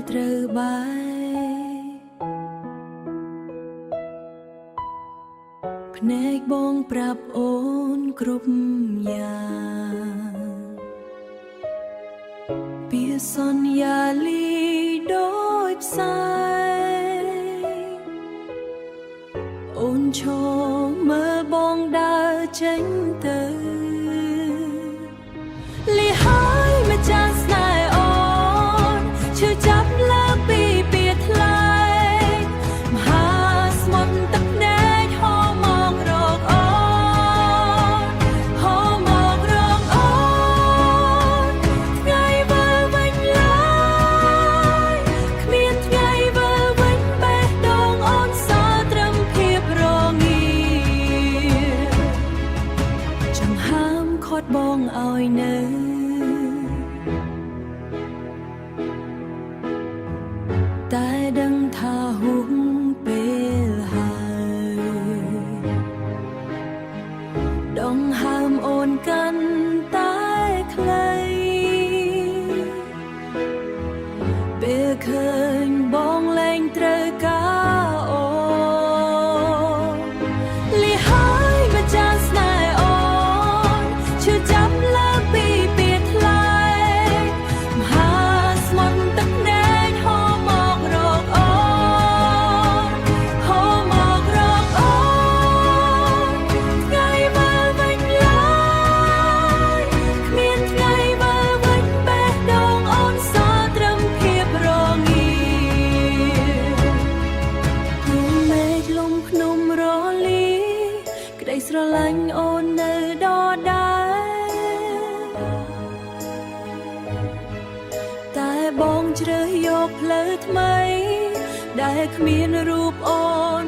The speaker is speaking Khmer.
ត្រូវបាយភ្នែកបងប្រាប់អូនគ្រប់យ៉ាងពីសន្យាលីដោយផ្សាយអូនឈរមើលបងដើរចេញទៅលីហើយម្ចាស់ស្នេហ៍អូនឈឺចាប់លើពីពីថ្លៃមហាស្មុទ្រទឹកភ្នែកហូរមករកអូនហូរមករកអូនថ្ងៃវិលវិញឡើយគ្មានថ្ងៃវិលវិញបេះដូងអូនសល់ត្រឹមភាពរងាចង្ហើមខាត់បងឲ្យនៅតែដឹងថាហួសពេលហើយដងហើមអូនកាន់តែខ្លីពេលឃើញបងលែងត្រូវការអូនលីហើយម្ចាស់ស្នេហ៍អូនឈឺចាប់លើពីពីថ្លៃមហាស្មុទ្រទឹកភ្នែកហូរមករកអូនហូរមករកអូនថ្ងៃវិលវិញឡើយគ្មានថ្ងៃវិលវិញបេះដូងអូនសល់ត្រឹមភាពរងាទូមេឃលំភ្នំរលីក្តីស្រឡាញ់អូននៅដដែលតែបងជ្រើសយកផ្លូវថ្មីដែលគ្មានរូបអូន